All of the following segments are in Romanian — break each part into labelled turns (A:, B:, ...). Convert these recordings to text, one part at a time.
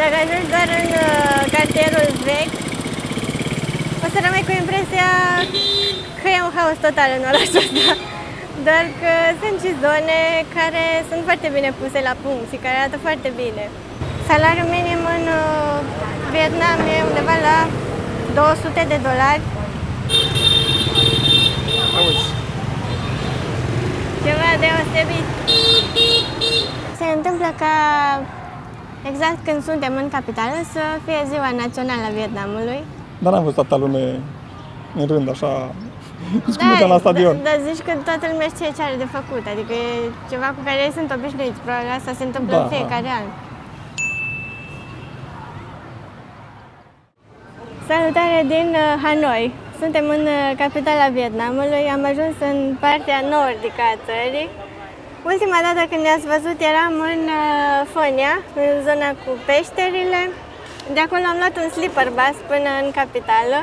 A: Dacă ajungi doar în cartierul vechi, o să rămâi cu impresia că e un haos total în orașul ăsta. Doar că sunt și zone care sunt foarte bine puse la punct și care arată foarte bine. Salariul minim în Vietnam e undeva la $200.
B: Auzi.
A: Ceva deosebit. Se întâmplă ca exact când suntem în capitală să fie ziua națională a Vietnamului.
B: Dar n-am văzut atâta lume în rând, așa, cum la stadion.
A: Dar zici că toată lumea știe ce are de făcut, adică e ceva cu care ei sunt obișnuiți, probabil asta se întâmplă în fiecare an. Salutare din Hanoi! Suntem în capitala Vietnamului, am ajuns în partea nordică a țării. Ultima dată când ne-ați văzut eram în Phonia, în zona cu peșterile. De acolo am luat un sleeper bus până în capitală,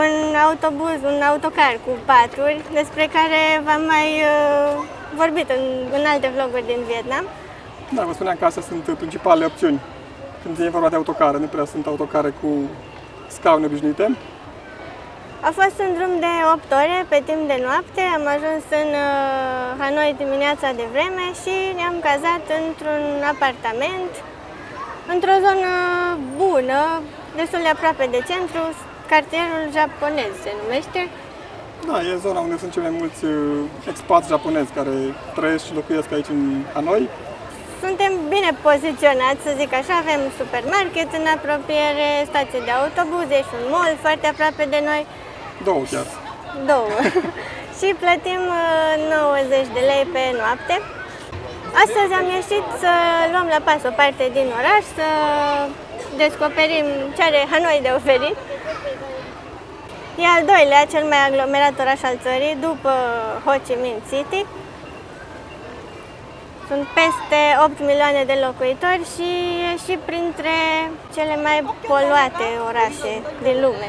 A: un autobuz, un autocar cu paturi, despre care v-am mai vorbit în alte vloguri din Vietnam.
B: Da, vă spuneam că astea sunt principalele opțiuni. Când e vorba de autocare, nu prea sunt autocare cu scaune obișnuite.
A: A fost un drum de 8 ore pe timp de noapte, am ajuns în Hanoi dimineața de vreme și ne-am cazat într-un apartament, într-o zonă bună, destul de aproape de centru, cartierul japonez se numește.
B: Da, e zona unde sunt cei mai mulți expați japonezi care trăiesc și locuiesc aici în Hanoi.
A: Suntem bine poziționați, să zic așa, avem supermarket în apropiere, stație de autobuze și un mall foarte aproape de noi.
B: Două chiar.
A: Două. Și plătim 90 de lei pe noapte. Astăzi am ieșit să luăm la pas o parte din oraș, să descoperim ce are Hanoi de oferit. E al doilea, cel mai aglomerat oraș al țării, după Ho Chi Minh City. Sunt peste 8 milioane de locuitori și e și printre cele mai poluate orașe din lume.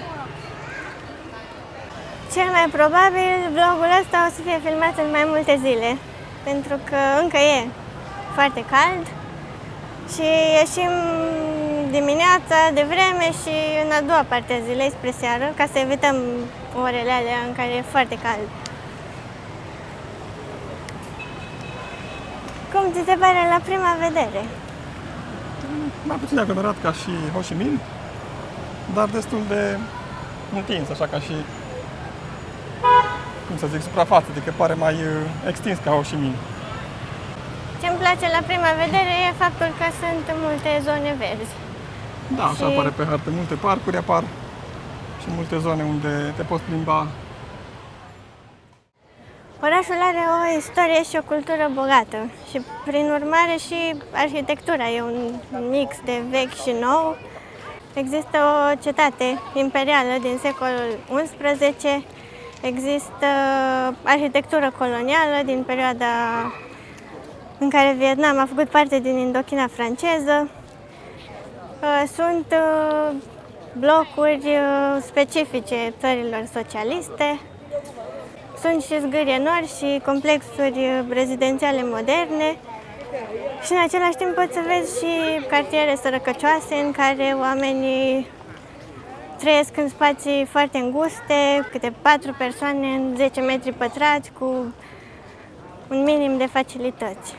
A: Cel mai probabil vlogul ăsta o să fie filmat în mai multe zile, pentru că încă e foarte cald și ieșim dimineața de vreme și în a doua parte a zilei spre seară, ca să evităm orele alea în care e foarte cald. Cum ți se pare la prima vedere?
B: Mai puțin aglomerat ca și Ho Chi Minh, dar destul de întins, așa ca și, cum să zic, suprafață, adică pare mai extins ca Ho Chi Minh.
A: Ce-mi place la prima vedere e faptul că sunt multe zone verzi.
B: Da, așa apare pe hartă, multe parcuri apar și multe zone unde te poți plimba.
A: Orașul are o istorie și o cultură bogată și, prin urmare, și arhitectura e un mix de vechi și nou. Există o cetate imperială din secolul XI, există arhitectură colonială din perioada în care Vietnam a făcut parte din Indochina franceză. Sunt blocuri specifice țărilor socialiste. Sunt și zgârie nori și complexuri rezidențiale moderne și în același timp poți să vezi și cartiere sărăcăcioase în care oamenii trăiesc în spații foarte înguste, câte 4 persoane în 10 metri pătrați cu un minim de facilități.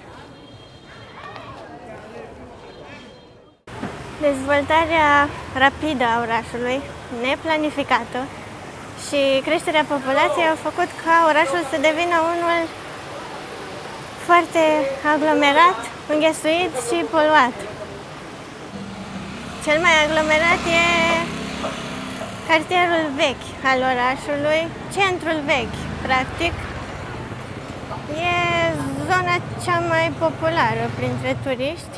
A: Dezvoltarea rapidă a orașului, neplanificată, și creșterea populației au făcut ca orașul să devină unul foarte aglomerat, înghesuit și poluat. Cel mai aglomerat e cartierul vechi al orașului, centrul vechi, practic. E zona cea mai populară printre turiști.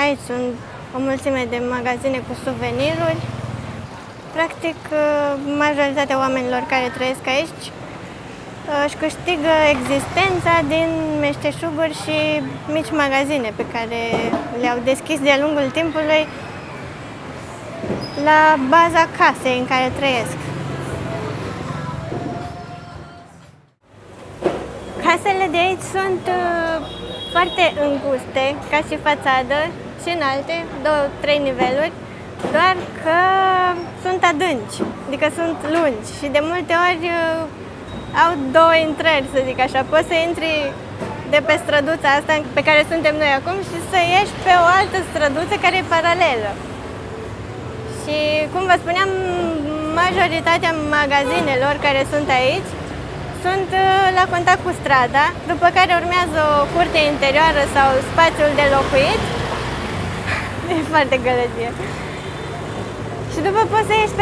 A: Aici sunt o mulțime de magazine cu suveniruri. Practic, majoritatea oamenilor care trăiesc aici își câștigă existența din meșteșuguri și mici magazine pe care le-au deschis de-a lungul timpului la baza casei în care trăiesc. Casele de aici sunt foarte înguste ca și fațadă și înalte, 2-3 niveluri, doar că sunt adânci, adică sunt lungi și de multe ori au două intrări, să zic așa. Poți să intri de pe străduța asta pe care suntem noi acum și să ieși pe o altă străduță care e paralelă. Și, cum vă spuneam, majoritatea magazinelor care sunt aici sunt la contact cu strada, după care urmează o curte interioară sau spațiul de locuit. E foarte gălăgie. Și după poți să ieși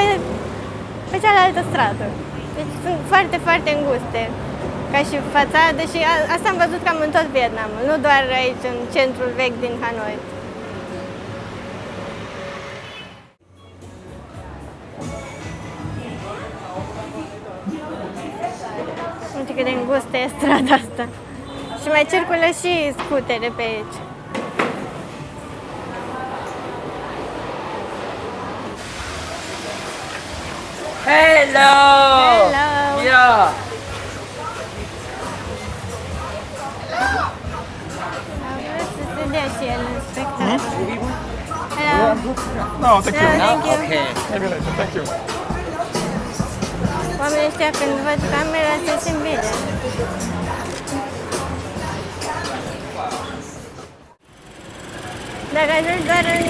A: pe cealaltă stradă. Deci sunt foarte, foarte înguste ca și fațadă și asta am văzut cam în tot Vietnamul, nu doar aici în centrul vechi din Hanoi. Nu știu cât de îngustă e strada asta. Și mai circulă și scutere pe aici.
C: Hello!
A: Hello!
C: Yeah!
A: Am vrut să se dea și el în spectacol. Hello!
B: No, thank you.
A: No, thank you.
C: Okay.
B: Maybe later, thank you.
A: Oamenii ăștia când văd camera se simt bine. Dacă ajungi doar în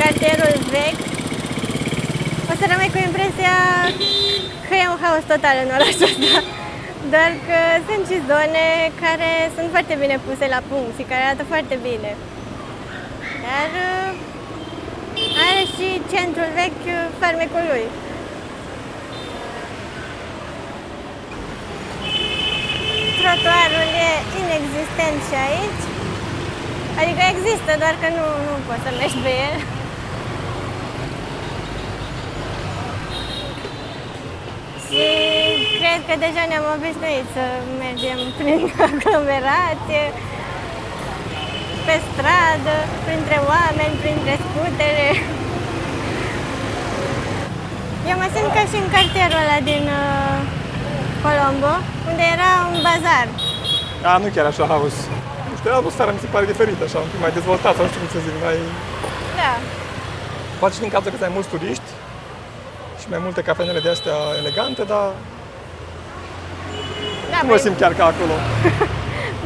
A: cartierul vechi, o să rămâi cu impresia că e un haos total în orașul ăsta. Doar că sunt și zone care sunt foarte bine puse la punct și care arată foarte bine. Dar are și centrul vechi farmecul lui. Trotuarul e inexistent și aici. Adică există, doar că nu poți să mergi pe el. Și cred că deja ne-am obișnuit să mergem prin aglomerație, pe stradă, printre oameni, printre scutere. Eu mă simt ca și în cartierul ăla din Colombo, unde era un bazar.
B: A, nu chiar așa haos. Nu știu, atmosfera mi se pare diferită, așa, un pic mai dezvoltată, nu știu cum să zic, mai...
A: Da.
B: Poate și din cauza că sunt mai mulți turiști și mai multe cafenele de astea elegante, dar
A: Da,
B: nu mă simt chiar ca acolo.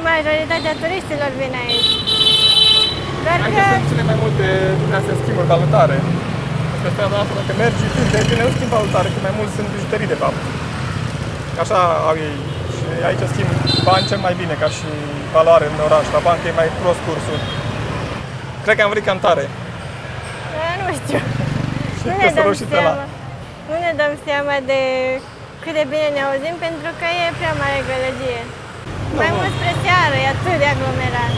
A: majoritatea turiștilor vin aici. Doar
B: Aici
A: că...
B: sunt cele mai multe din astea schimburi valutare. Pe strada asta, dacă mergi, bine, nu schimb valutare, că mai mulți sunt bijuterii, de fapt. Așa au ei. Și aici schimb bani cel mai bine, ca și valoare în oraș. La bancă e mai prost cursul. Cred că am venit cam tare.
A: Nu știu.
B: Și
A: Nu
B: că
A: ne
B: s-a
A: dăm
B: roșit ăla.
A: seama. Nu ne dăm seama de cât de bine ne auzim, pentru că e prea mare gălăgie. Mai mult spre seară, e atât de aglomerat.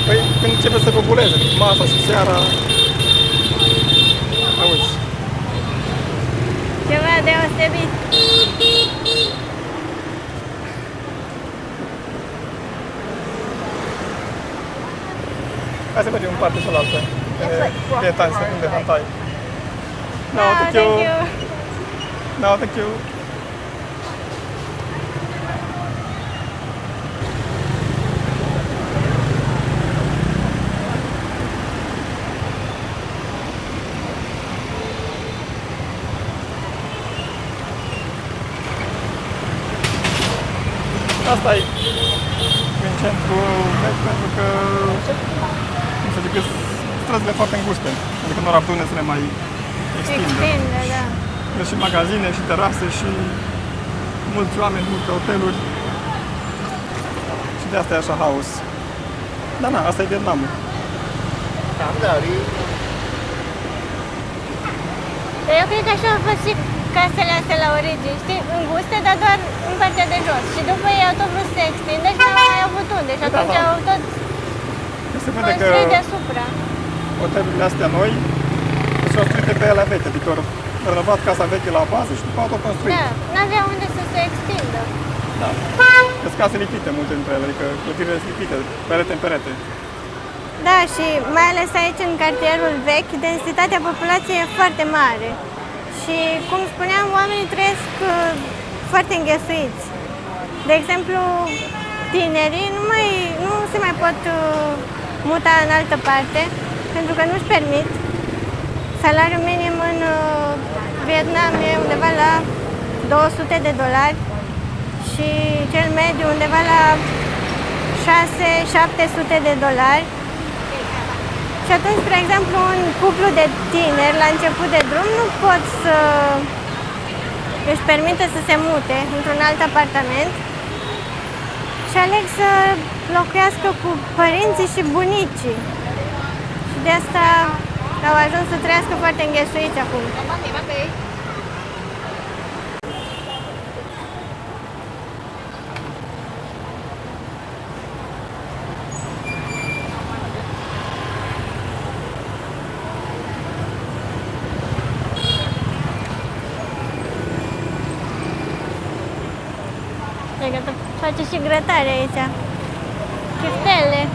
B: Păi când începe să populeze, masa și seara, auzi.
A: Ceva deosebit.
B: Hai să mergem în partea cealaltă. Vietnam, să de Hanoi. No,
A: Ah,
B: thank you. No, thank you. Asta e în centru vechi, pentru că, cum să zic, sunt străzile foarte înguste, adică nu au răbdune să le mai extindă.
A: Extinde, da.
B: Sunt și magazine, și terase, și mulți oameni, multe hoteluri. Și de asta e așa haos. Dar na, asta e Vietnamul.
A: Eu cred că așa au fost și casele astea la origini, știi? Înguste, dar doar în partea de jos. Și după ei au tot vrut să se extindă și n-au mai avut unde. Și atunci
B: da.
A: au tot
B: Se vede că
A: construit deasupra.
B: hotelurile astea noi sunt construite pe ele vechi, adică au renovat casa veche la bază și după au tot construit.
A: Da, n-avea unde să se extindă.
B: Da. Sunt case lipite multe dintre ele, adică clădirile sunt lipite, perete în perete.
A: Da, și mai ales aici în cartierul vechi, densitatea populației e foarte mare. Și, cum spuneam, oamenii trăiesc foarte înghesuiți. De exemplu, tinerii nu se mai pot muta în altă parte, pentru că nu-și permit. Salariul minim în Vietnam e undeva la $200 și cel mediu undeva la $600-700. Și atunci, spre exemplu, un cuplu de tineri la început de drum nu pot să își permite să se mute într-un alt apartament și aleg să locuiască cu părinții și bunicii. Și de asta au ajuns să trăiască foarte înghesuiți acum. Gata, face și grătare aici. Chiftele.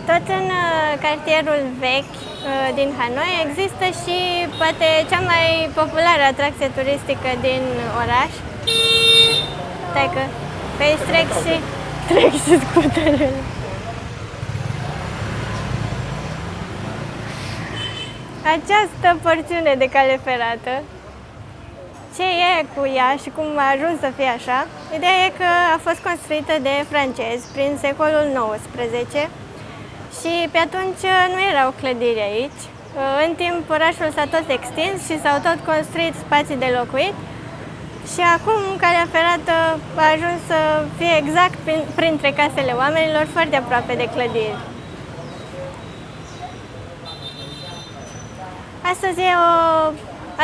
A: Tot în cartierul vechi din Hanoi există și poate cea mai populară atracție turistică din oraș. Stai că pe aici trec și scuterele. Această porțiune de cale ferată, ce e cu ea și cum a ajuns să fie așa? Ideea e că a fost construită de francezi prin secolul XIX și pe atunci nu erau clădiri aici. În timp orașul s-a tot extins și s-au tot construit spații de locuit și acum calea ferată a ajuns să fie exact printre casele oamenilor, foarte aproape de clădiri. Astăzi e o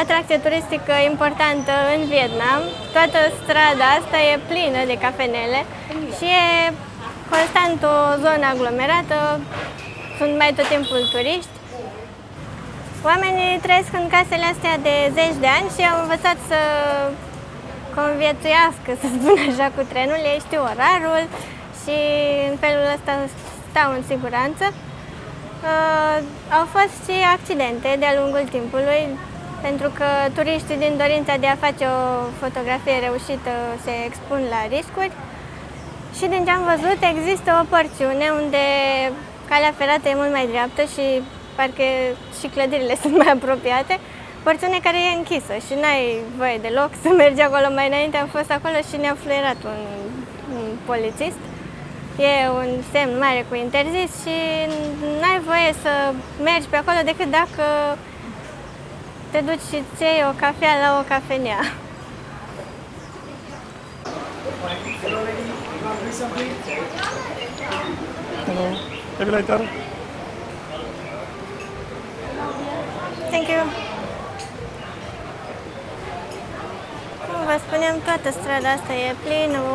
A: atracție turistică importantă în Vietnam. Toată strada asta e plină de cafenele și e constant o zonă aglomerată, sunt mai tot timpul turiști. Oamenii trăiesc în casele astea de zeci de ani și au învățat să conviețuiască, să spun așa, cu trenul. Ei știu orarul și în felul ăsta stau în siguranță. Au fost și accidente de-a lungul timpului, pentru că turiștii, din dorința de a face o fotografie reușită, se expun la riscuri. Și din ce am văzut, există o porțiune unde calea ferată e mult mai dreaptă și parcă și clădirile sunt mai apropiate, porțiune care e închisă și n-ai voie deloc să mergi acolo. Mai înainte am fost acolo și ne-a fluierat un polițist. E un semn mare cu interzis și n-ai voie să mergi pe acolo decât dacă te duci și îți iei o cafea la o cafenea.
B: Hello. Maybe later.
A: Thank you. Cum vă spuneam, toată strada asta e plină cu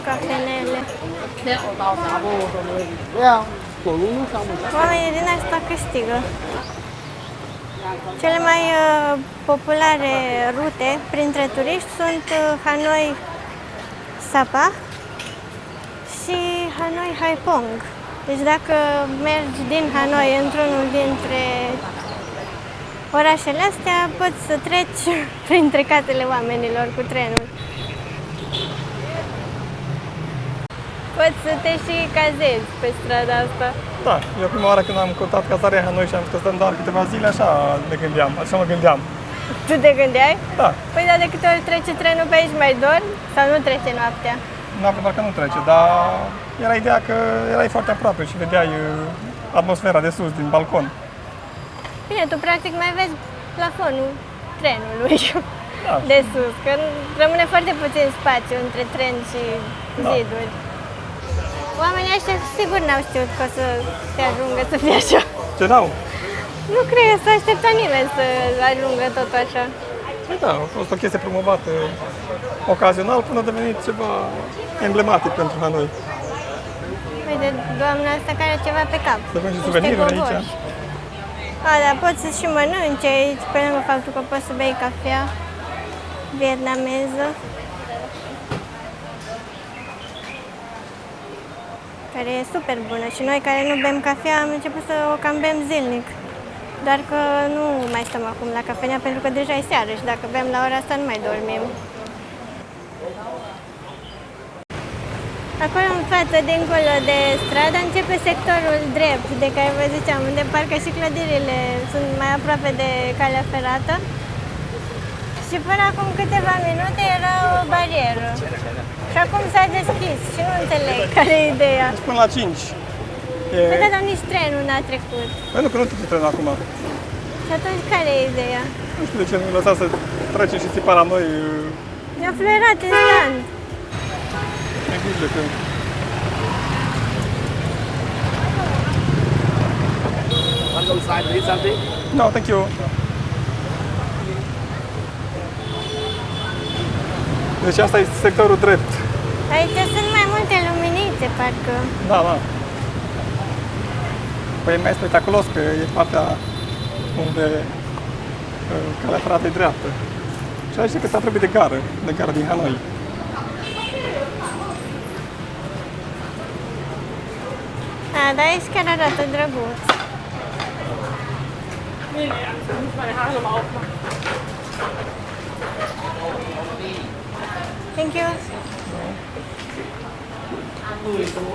A: cafenele. Oamenii din asta câștigă. Cele mai populare rute printre turiști sunt Hanoi Sapa și Hanoi Haiphong. Deci dacă mergi din Hanoi într-unul dintre orașele astea, poți să treci printre casele oamenilor cu trenul. Poți să te și cazezi pe strada asta.
B: Da, eu prima oară când am căutat cazare în Hanoi și am zis că stăm doar câteva zile, așa mă gândeam.
A: Tu te gândeai?
B: Da.
A: Păi dar de câte ori trece trenul pe aici, mai dormi? Sau nu trece noaptea?
B: Noaptea parcă nu trece, dar era ideea că erai foarte aproape și vedeai atmosfera de sus, din balcon.
A: Bine, tu practic mai vezi plafonul trenului
B: Da.
A: de sus, că rămâne foarte puțin spațiu între tren și ziduri. Oamenii ăștia sigur n-au știut că o să se ajungă să fie așa.
B: Ce n-au?
A: Nu cred că s-a așteptat nimeni să ajungă tot așa.
B: Păi da, a fost o chestie promovată ocazional până a devenit ceva emblematic pentru Hanoi.
A: Uite, doamna asta care are ceva pe cap.
B: Să văd și
A: Niște
B: suveniruri
A: gogoși.
B: aici.
A: Da, poți să și mănânci aici, pe lângă faptul că poți să bei cafea vietnameză, care e super bună și noi care nu bem cafea am început să o cam bem zilnic. Doar că nu mai stăm acum la cafenea pentru că deja e seară și dacă bem la ora asta nu mai dormim. Acolo în față, dincolo de stradă, începe sectorul drept, de care vă ziceam, unde parcă și clădirile sunt mai aproape de calea ferată. Și până acum câteva minute era o barieră. Și acum s-a deschis și nu înțeleg care e ideea.
B: Deci până la 5.
A: Păi da, dar nici trenul n-a trecut.
B: Pentru că nu trece trenul acum.
A: Și atunci care e ideea?
B: Nu știu de ce nu lăsa să trecem și țipa la noi.
A: Ne-a fluierat instant.
B: E grijă că...
C: Want to side read something?
B: No, thank you. Deci asta e sectorul drept.
A: Aici sunt mai multe luminițe, parcă.
B: Da, da. Păi e mai spectaculos că e partea unde calea ferată e dreaptă. Și aici că s-a trebuit de gara din Hanoi.
A: Dar aici chiar arată drăguț. Thank you.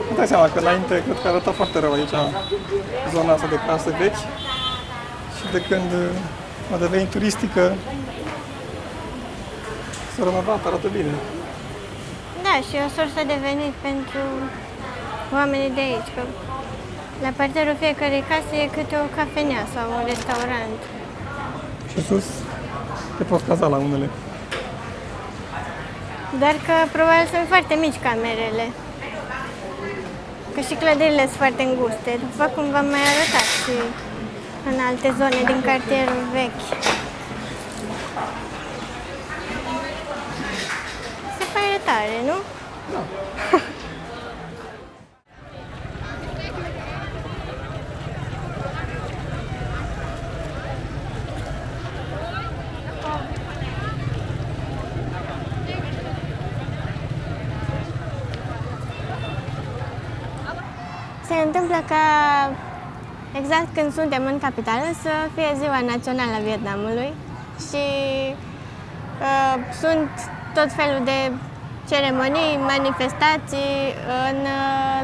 B: Îmi dai seama că înainte cred că arăta foarte rău aici zona asta de case vechi și de când a devenit turistică s-a renovat, arată bine.
A: Da, și o sursă de venit pentru oamenii de aici, că la parterul fiecărei case e câte o cafenea sau un restaurant.
B: Și sus te poți caza la unele.
A: Doar că probabil sunt foarte mici camerele. Că și clădirile sunt foarte înguste, după cum v-am mai arătat și în alte zone din cartierul vechi. Se pare tare, nu?
B: Da.
A: Se întâmplă ca exact când suntem în capitală să fie ziua națională a Vietnamului și sunt tot felul de ceremonii, manifestații în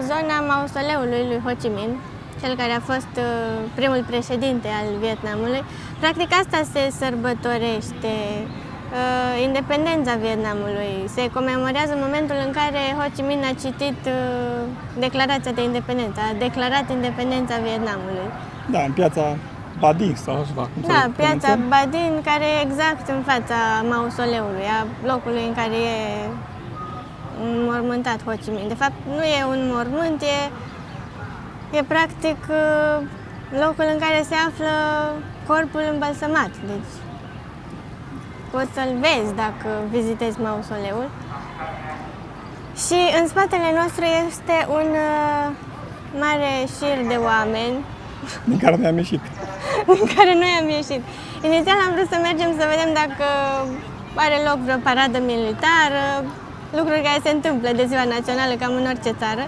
A: zona mausoleului lui Ho Chi Minh, cel care a fost primul președinte al Vietnamului. Practic asta se sărbătorește, independența Vietnamului. Se comemorează momentul în care Ho Chi Minh a citit declarația de independență, a declarat independența Vietnamului.
B: Da, în piața Ba Dinh sau așa.
A: Da, piața Ba Dinh, care e exact în fața mausoleului, a locului în care e înmormântat Ho Chi Minh. De fapt, nu e un mormânt, e practic locul în care se află corpul îmbalsamat. Deci, poți să-l vezi dacă vizitezi mausoleul. Și în spatele nostru este un mare șir de oameni
B: din care noi am ieșit.
A: din care noi am ieșit. Inițial am vrut să mergem să vedem dacă are loc vreo paradă militară, lucruri care se întâmplă de ziua națională cam în orice țară.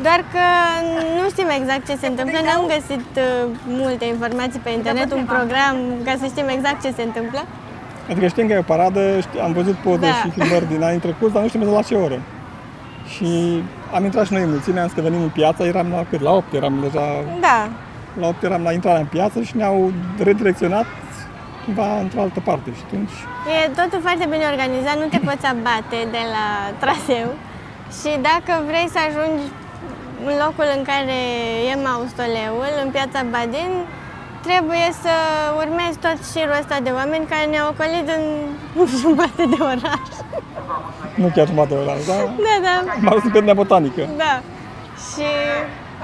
A: Doar că nu știm exact ce se întâmplă, n-am găsit multe informații pe internet, un program ca să știm exact ce se întâmplă.
B: Adică știm că e o paradă, am văzut poze
A: Da.
B: și filmări din anii trecuți, dar nu știm la ce oră. Și am intrat și noi în mulțime, am zis că venim în piață, eram la cât? La 8 eram deja,
A: Da,
B: la 8 eram la intrarea în piață și ne-au redirecționat cumva într-o altă parte și atunci...
A: e totul foarte bine organizat, nu te poți abate de la traseu și dacă vrei să ajungi în locul în care e mausoleul, în piața Ba Dinh, trebuie să urmezi tot șirul ăsta de oameni care ne-au ocolit în jumătate de oraș.
B: Nu chiar jumătate de oraș, dar
A: Da, da.
B: m-am dus în grădina botanică.
A: Da. Și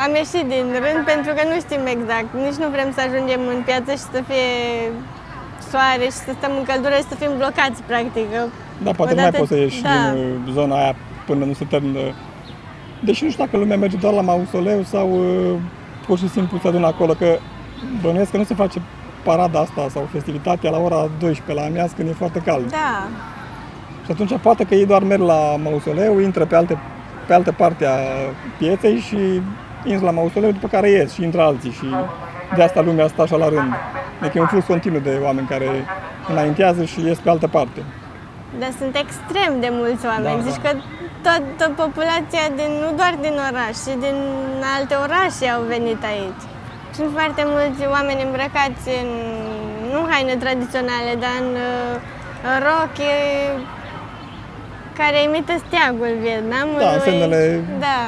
A: am ieșit din rând pentru că nu știm exact. Nici nu vrem să ajungem în piață și să fie soare și să stăm în căldură și să fim blocați, practic.
B: Da, poate nu mai poți să ieși
A: Da.
B: din zona aia până nu se termină. Deși nu știu dacă lumea merge doar la mausoleu sau pur și simplu se adună acolo, că bănuiesc că nu se face parada asta sau festivitatea la ora 12 la amiază când e foarte cald.
A: Da.
B: Și atunci poate că ei doar merg la mausoleu, intră pe altă parte a pieței și intră la mausoleu, după care ies și intră alții și de asta lumea stă așa la rând. Deci e un flux continuu de oameni care înaintează și ies pe altă parte.
A: Dar sunt extrem de mulți oameni.
B: Da,
A: Zici
B: da.
A: că toată populația, nu doar din oraș, ci din alte orașe au venit aici. Sunt foarte mulți oameni îmbrăcați în, nu haine tradiționale, dar în rochi care imită steagul Vietnamului.
B: Da, semnele
A: Da,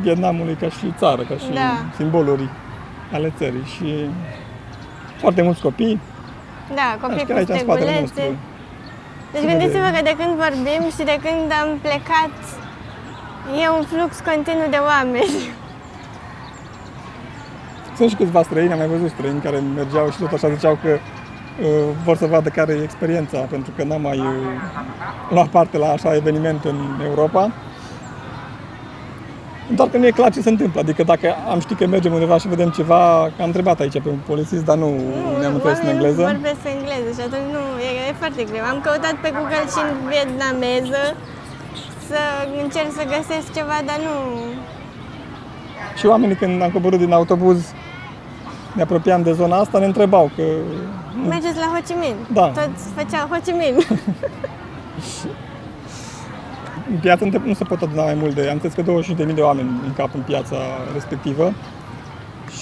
B: Vietnamului ca și țară, ca și
A: Da.
B: simboluri ale țării și foarte mulți copii.
A: da, copii
B: Așa că
A: cu
B: aici în spatele nostru.
A: stegulețe. Deci
B: Se
A: gândiți-vă
B: vede.
A: că de când vorbim și de când am plecat, e un flux continuu de oameni.
B: Sunt și câțiva străini, am mai văzut străini care mergeau și tot așa ziceau că vor să vadă care e experiența, pentru că n-am mai luat parte la așa eveniment în Europa. Doar că nu e clar ce se întâmplă, adică dacă am ști că mergem undeva și vedem ceva, am întrebat aici pe un polițist, dar nu ne-am înțeles în
A: oamenii
B: engleză.
A: vorbesc engleză și atunci nu, e foarte greu. Am căutat pe Google și în vietnameză să încerc să găsesc ceva, dar nu...
B: Și oamenii când am coborât din autobuz, ne apropiam de zona asta, ne întrebau că
A: Mergeți la Ho Chi Minh?
B: Da.
A: Toți făceau Ho Chi Minh.
B: în piață nu se pot aduna mai mult de, am înțeles că 25.000 de oameni în cap în piața respectivă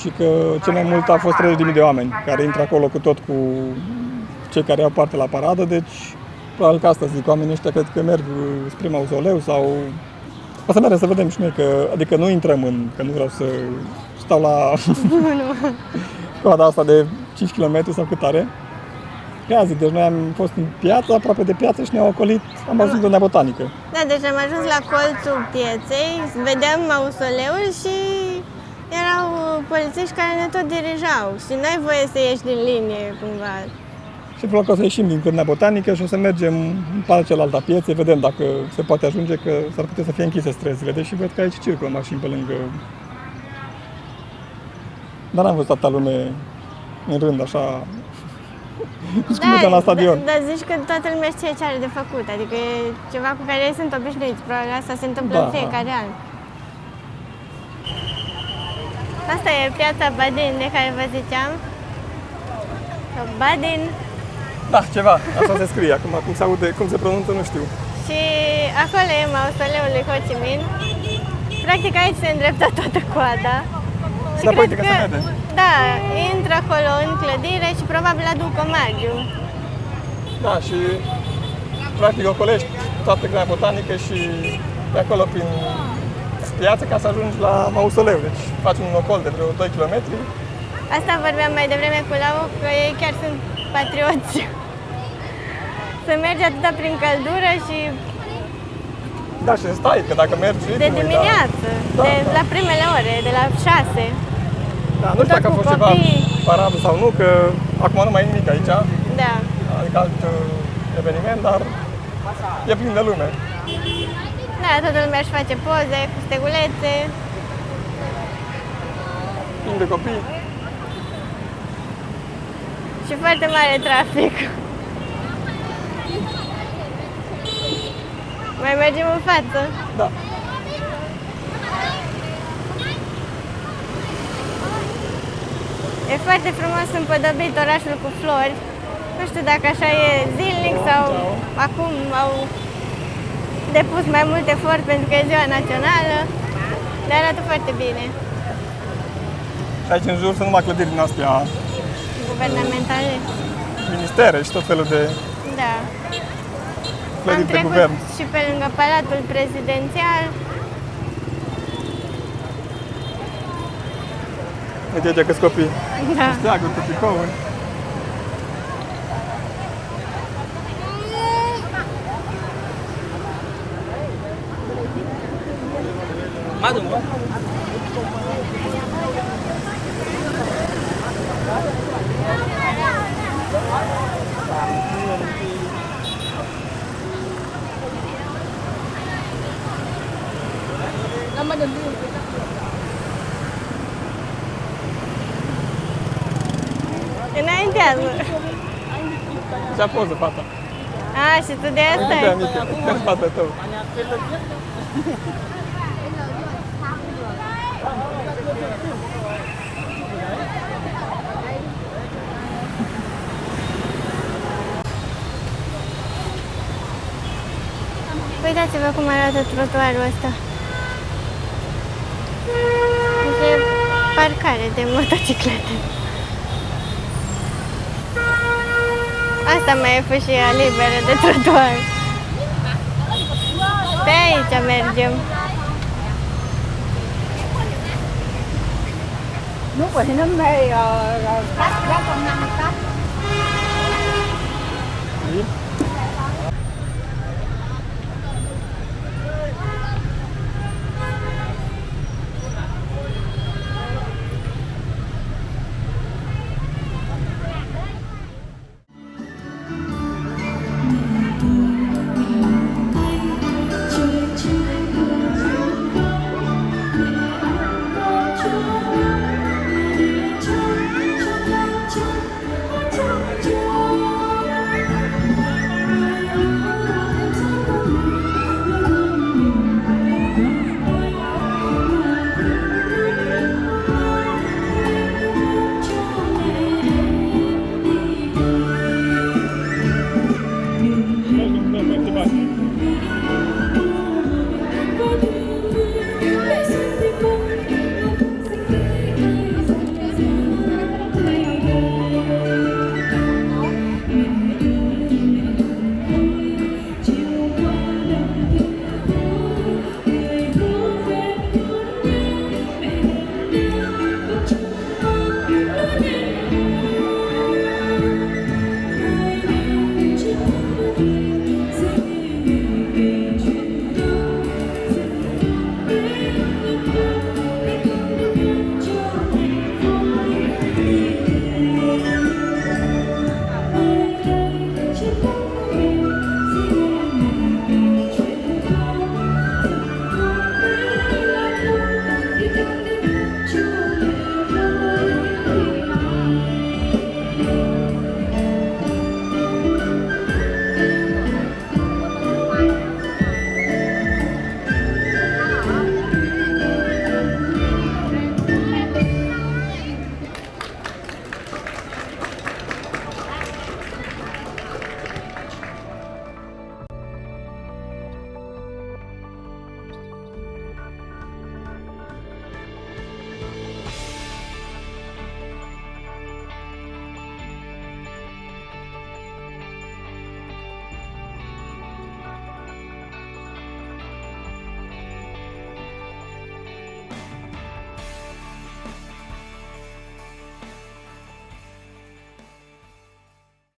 B: și că cel mai mult a fost 30.000 de oameni care intră acolo cu cei care au parte la paradă, deci probabil că asta zic, oamenii ăștia cred că merg spre mausoleu sau... O să mergem să vedem și noi, adică nu intrăm că nu vreau să stau la coada asta de 5 km sau cât are. Ia zic, deci noi am fost în piață, aproape de piață și ne-au ocolit, am ajuns în botanică.
A: Da, deci am ajuns la colțul pieței, vedeam mausoleul și erau polițiști care ne tot dirijau și n-ai voie să ieși din linie cumva.
B: Și probabil că o să ieșim din Cârnea Botanică și o să mergem în partea cealaltă a pieței, vedem dacă se poate ajunge, că s-ar putea să fie închise străzile, deși văd că aici circulă mașini pe lângă. Dar n-am văzut atâta lume în rând, așa, cum mergeam la stadion.
A: Dar zici că toată lumea știe ce are de făcut, adică e ceva cu care ei sunt obișnuiți, probabil asta se întâmplă
B: Da,
A: în fiecare an. Asta e piața Badin de care vă ziceam. Sau Badin.
B: Da, ceva, așa se scrie, acum cum se aude, cum se pronunță, nu știu.
A: Și acolo e mausoleul lui Ho Chi Minh. Practic aici se îndreptă toată coada. Și
B: Da,
A: cred
B: uite că se vede.
A: da, intră acolo în clădire și probabil aduc omagiu.
B: Da, și practic ocolești toată Cârnea Botanică și pe acolo prin piață ca să ajungi la mausoleu. Deci faci un ocol de vreo 2 km.
A: Asta vorbeam mai devreme cu Lau, că ei chiar sunt patrioți. Să mergi atâta prin căldură și
B: Da, și stai, că dacă mergi...
A: de dimineață,
B: Da,
A: de
B: da.
A: la primele ore, de la 6.
B: Da, nu știu dacă a
A: cu
B: fost ceva
A: copii.
B: paradă sau nu, că acum nu mai e nimic aici,
A: Da.
B: adică alt eveniment, dar e plin de lume.
A: Da, toată lumea își face poze cu stegulețe.
B: Plin de copii.
A: Și foarte mare trafic. Mai mergem în față.
B: Da.
A: E foarte frumos împădobit orașul cu flori. Nu știu dacă așa e zilnic sau acum au depus mai multe efort pentru că e ziua națională, dar arată foarte bine.
B: Și aici în jur sunt numai clădiri din astea,
A: Guvernamentale.
B: ministere și tot felul de
A: Da. Am
B: clădiri de
A: trecut
B: guvern.
A: și pe lângă Palatul Prezidențial.
B: Uite aici câți copii.
A: Da.
B: Steaguri cu tricouri.
C: Madam,
A: studiază.
B: Ce-a poză, fata?
A: A, și tu de asta
B: Uite,
A: e?
B: mică, în spatele tău.
A: Uitați-vă cum arată trotuarul ăsta. E parcare de motociclete. Asta mai e fâșia liberă de trotuar. Pe aici mergem.
D: Nước rồi thì nó mê rồi cắt giá công năng cắt